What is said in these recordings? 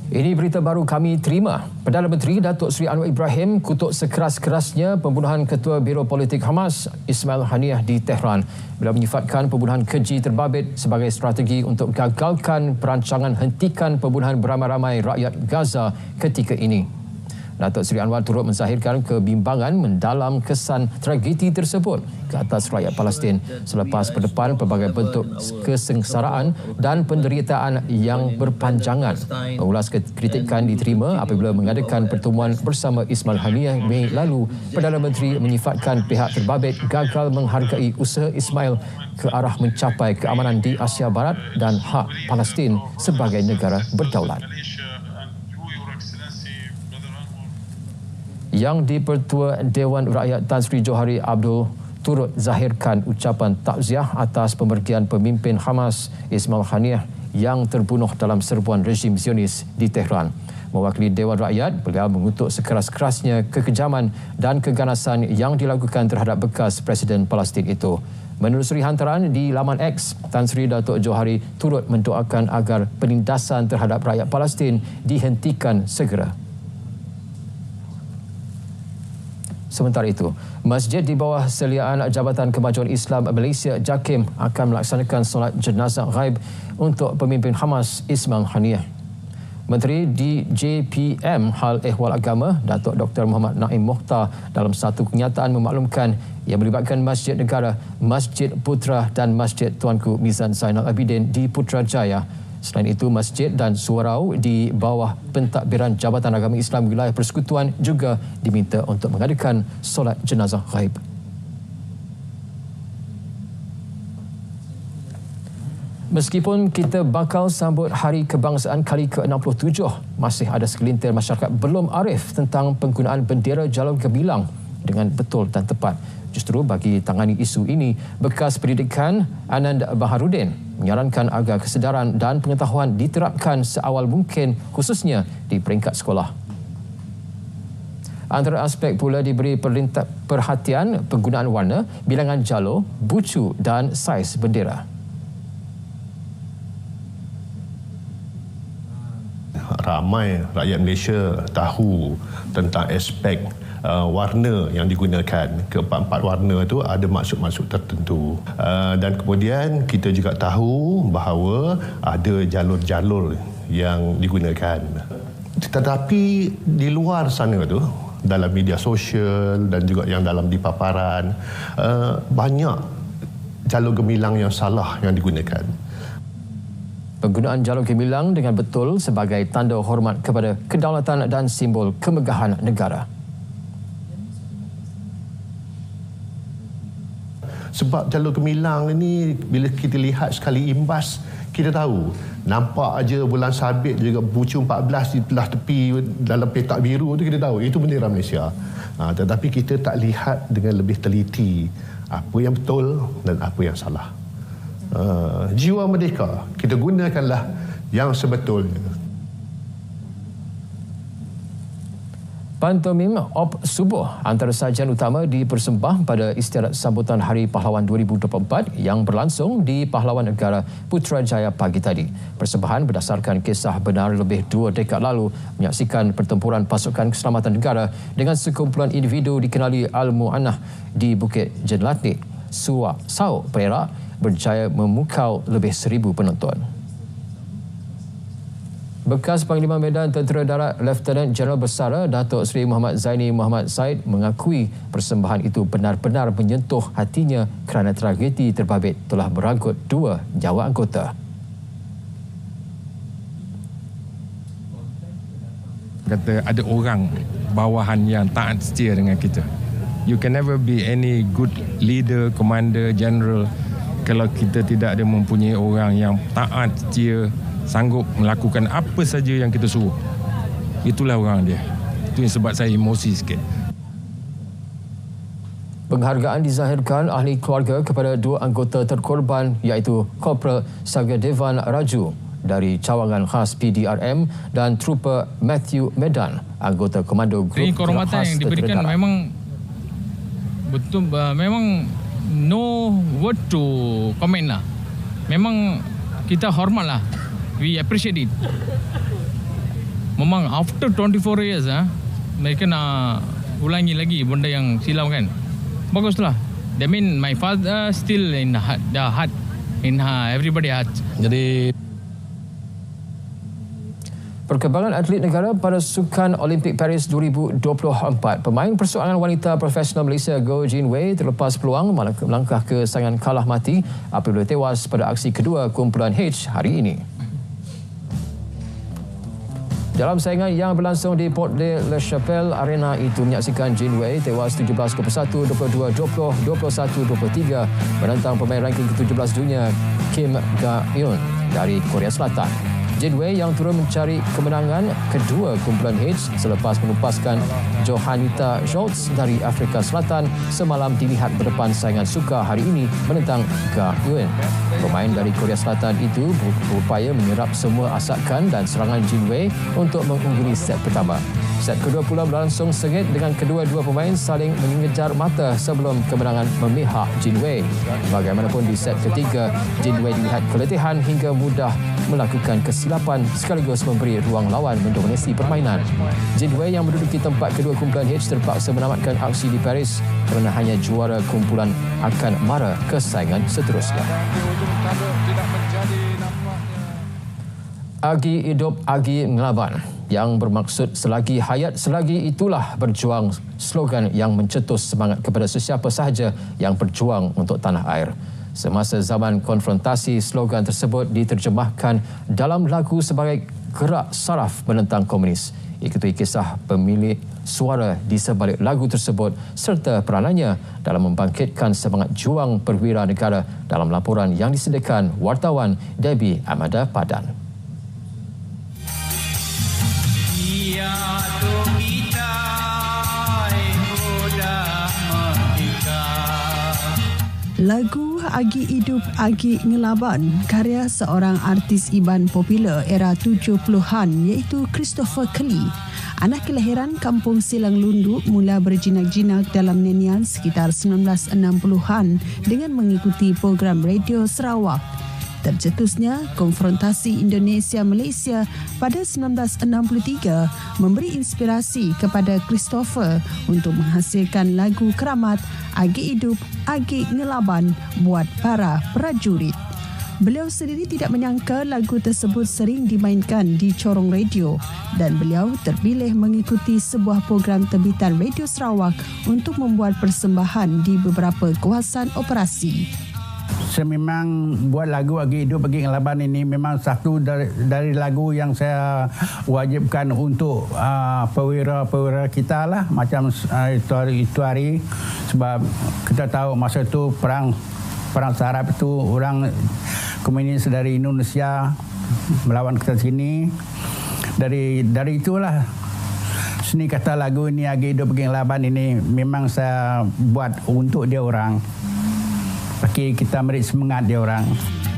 Ini berita baru kami terima. Perdana Menteri Datuk Seri Anwar Ibrahim kutuk sekeras-kerasnya pembunuhan Ketua Biro Politik Hamas Ismail Haniyeh di Tehran bila menyifatkan pembunuhan keji terbabit sebagai strategi untuk gagalkan perancangan hentikan pembunuhan beramai-ramai rakyat Gaza ketika ini. Datuk Seri Anwar turut menzahirkan kebimbangan mendalam kesan tragedi tersebut ke atas rakyat Palestin selepas berdepan pelbagai bentuk kesengsaraan dan penderitaan yang berpanjangan. Mengulas kritikan diterima apabila mengadakan pertemuan bersama Ismail Haniyeh Mei lalu, Perdana Menteri menyifatkan pihak terbabit gagal menghargai usaha Ismail ke arah mencapai keamanan di Asia Barat dan hak Palestin sebagai negara berdaulat. Yang di-Pertua Dewan Rakyat Tan Sri Johari Abdul turut zahirkan ucapan takziah atas pemergian pemimpin Hamas Ismail Haniyeh yang terbunuh dalam serbuan rejim Zionis di Tehran. Mewakili Dewan Rakyat, beliau mengutuk sekeras-kerasnya kekejaman dan keganasan yang dilakukan terhadap bekas Presiden Palestin itu. Menelusuri hantaran di laman X, Tan Sri Datuk Johari turut mendoakan agar penindasan terhadap rakyat Palestin dihentikan segera. Sementara itu, masjid di bawah seliaan Jabatan Kemajuan Islam Malaysia JAKIM akan melaksanakan solat jenazah ghaib untuk pemimpin Hamas Ismail Haniyeh. Menteri di JPM Hal Ehwal Agama Datuk Dr. Muhammad Naim Mokhtar dalam satu kenyataan memaklumkan yang melibatkan Masjid Negara, Masjid Putra dan Masjid Tuanku Mizan Zainal Abidin di Putrajaya. Selain itu, masjid dan surau di bawah pentadbiran Jabatan Agama Islam Wilayah Persekutuan juga diminta untuk mengadakan solat jenazah ghaib. Meskipun kita bakal sambut Hari Kebangsaan kali ke-67, masih ada segelintir masyarakat belum arif tentang penggunaan bendera jalur gemilang dengan betul dan tepat. Justru bagi tangani isu ini, bekas pendidikan Anand Baharudin menyarankan agar kesedaran dan pengetahuan diterapkan seawal mungkin khususnya di peringkat sekolah. Antara aspek pula diberi perhatian penggunaan warna, bilangan jalur, bucu dan saiz bendera. Ramai rakyat Malaysia tahu tentang aspek warna yang digunakan. Keempat-empat warna itu ada maksud-maksud tertentu. Dan kemudian kita juga tahu bahawa ada jalur-jalur yang digunakan. Tetapi di luar sana tu, dalam media sosial dan juga yang dalam di paparan, banyak jalur gemilang yang salah yang digunakan. Penggunaan jalur gemilang dengan betul sebagai tanda hormat kepada kedaulatan dan simbol kemegahan negara. Sebab jalur gemilang ini bila kita lihat sekali imbas, kita tahu nampak aja bulan sabit juga bucu 14 di belah tepi dalam petak biru tu, kita tahu itu bendera Malaysia. Tetapi kita tak lihat dengan lebih teliti apa yang betul dan apa yang salah. Jiwa merdeka kita gunakanlah yang sebetulnya. Pantomim Op Subuh antara sajian utama dipersembah pada istiadat sambutan Hari Pahlawan 2024 yang berlangsung di Pahlawan Negara Putrajaya pagi tadi. Persembahan berdasarkan kisah benar lebih 2 dekad lalu menyaksikan pertempuran pasukan keselamatan negara dengan sekumpulan individu dikenali Al-Mu'annah di Bukit Jenlatnik, Sau, Perak berjaya memukau lebih 1,000 penonton. Bekas Panglima Medan Tentera Darat Lieutenant Jeneral Bersara Datuk Seri Muhammad Zaini Muhammad Said mengakui persembahan itu benar-benar menyentuh hatinya kerana tragedi terbabit telah merangkut 2 nyawa anggota. Kata ada orang bawahan yang taat setia dengan kita. You can never be any good leader, commander, general kalau kita tidak ada mempunyai orang yang taat setia, sanggup melakukan apa saja yang kita suruh. Itulah orang dia. Itu yang sebab saya emosi sikit. Penghargaan dizahirkan ahli keluarga kepada 2 anggota terkorban iaitu Korporal Sagadevan Raju dari cawangan khas PDRM dan Trooper Matthew Medan, anggota Komando Grup Ini kehormatan yang diberikan memang betul, memang no word to comment lah. Memang kita hormat lah. We appreciate it. memang after 24 years mereka nak ulangi lagi benda yang silam kan. Baguslah. That mean my father still in the heart in everybody heart. Jadi perkembangan atlet negara pada Sukan Olimpik Paris 2024. Pemain persoalangan wanita profesional Malaysia Goh Jin Wei terlepas peluang melangkah ke saingan kalah mati apabila tewas pada aksi kedua kumpulan H hari ini. Dalam saingan yang berlangsung di Port de la Chapelle Arena itu menyaksikan Jin Wei tewas 17-21, 22-20, 21-23 menentang pemain ranking ke-17 dunia Kim Ga-eun dari Korea Selatan. Jin Wei yang turun mencari kemenangan kedua kumpulan H selepas melupaskan Johanita Schultz dari Afrika Selatan semalam dilihat berdepan saingan suka hari ini menentang Ga-eun. Pemain dari Korea Selatan itu berupaya menyerap semua asakan dan serangan Jin Wei untuk mengungguli set pertama. Set kedua pula berlangsung sengit dengan kedua-dua pemain saling mengejar mata sebelum kemenangan memihak Jin Wei. Bagaimanapun di set ketiga, Jin Wei dilihat keletihan hingga mudah melakukan kesilapan sekaligus memberi ruang lawan mendominasi permainan. Jin Wei yang menduduki tempat kedua kumpulan H terpaksa menamatkan aksi di Paris kerana hanya juara kumpulan akan mara ke saingan seterusnya. Agi hidup, agi ngelaban, yang bermaksud selagi hayat, selagi itulah berjuang, slogan yang mencetus semangat kepada sesiapa sahaja yang berjuang untuk tanah air. Semasa zaman konfrontasi, slogan tersebut diterjemahkan dalam lagu sebagai gerak saraf menentang komunis. Ikuti kisah pemilik suara di sebalik lagu tersebut serta peranannya dalam membangkitkan semangat juang perwira negara dalam laporan yang disediakan wartawan Debbie Amada Padan. Lagu Agi Hidup Agi Ngelaban karya seorang artis iban popular era 70-an iaitu Christopher Kelly. Anak kelahiran Kampung Silang Lundu mula berjinak-jinak dalam nyanyian sekitar 1960-an dengan mengikuti program radio Sarawak. Tercetusnya konfrontasi Indonesia-Malaysia pada 1963 memberi inspirasi kepada Christopher untuk menghasilkan lagu keramat Agi Hidup, Agi Ngelaban buat para prajurit. Beliau sendiri tidak menyangka lagu tersebut sering dimainkan di corong radio dan beliau terpilih mengikuti sebuah program terbitan Radio Sarawak untuk membuat persembahan di beberapa kawasan operasi. Saya memang buat lagu Agi Hidup Agi Ngelaban ini memang satu dari lagu yang saya wajibkan untuk perwira-perwira kita lah, macam itu hari sebab kita tahu masa itu perang saraf itu orang komunis dari Indonesia melawan kita sini. Dari itulah seni kata lagu ini Agi Hidup Agi Ngelaban ini memang saya buat untuk dia orang. Bagi kita beri semangat dia orang.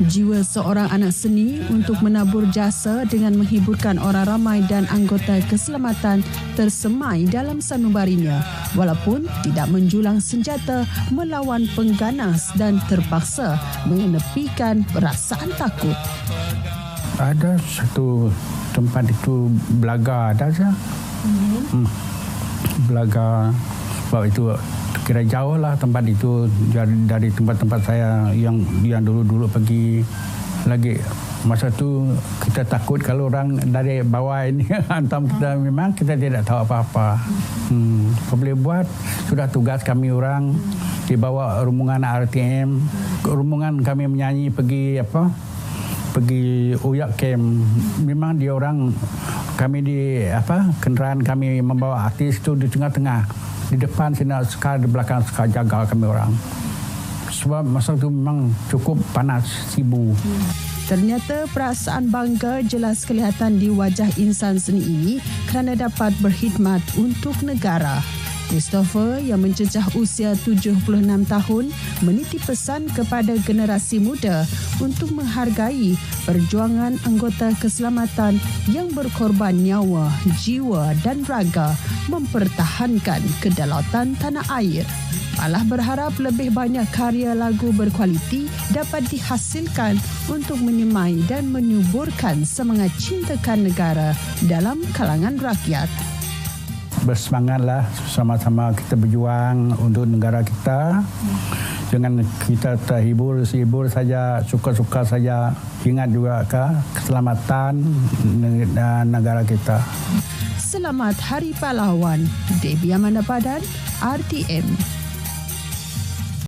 Jiwa seorang anak seni untuk menabur jasa dengan menghiburkan orang ramai dan anggota keselamatan tersemai dalam sanubarinya walaupun tidak menjulang senjata melawan pengganas dan terpaksa mengenepikan perasaan takut. Ada satu tempat itu Belaga ada saja. Belaga sebab itu kira jauh lah tempat itu dari tempat-tempat saya yang dulu-dulu pergi. Lagi masa tu kita takut kalau orang dari bawah ini hantam kita, memang kita tidak tahu apa-apa. Apa boleh buat, sudah tugas kami orang dibawa rombongan RTM, rombongan kami menyanyi pergi Uyak Camp. Memang dia orang kami di kenderaan kami membawa artis tu di tengah-tengah. Di depan sini sekar, di belakang sekar jaga kami orang. Sebab masa itu memang cukup panas, sibuk. Ternyata perasaan bangga jelas kelihatan di wajah insan seni ini kerana dapat berkhidmat untuk negara. Christopher yang mencecah usia 76 tahun meniti pesan kepada generasi muda untuk menghargai perjuangan anggota keselamatan yang berkorban nyawa, jiwa dan raga mempertahankan kedaulatan tanah air. Allah berharap lebih banyak karya lagu berkualiti dapat dihasilkan untuk menyemai dan menyuburkan semangat cintakan negara dalam kalangan rakyat. Bersemangatlah, sama-sama kita berjuang untuk negara kita. Jangan kita terhibur saja, suka-suka saja. Ingat juga keselamatan negara kita. Selamat Hari Pahlawan. Debbie Amanda Padan, RTM.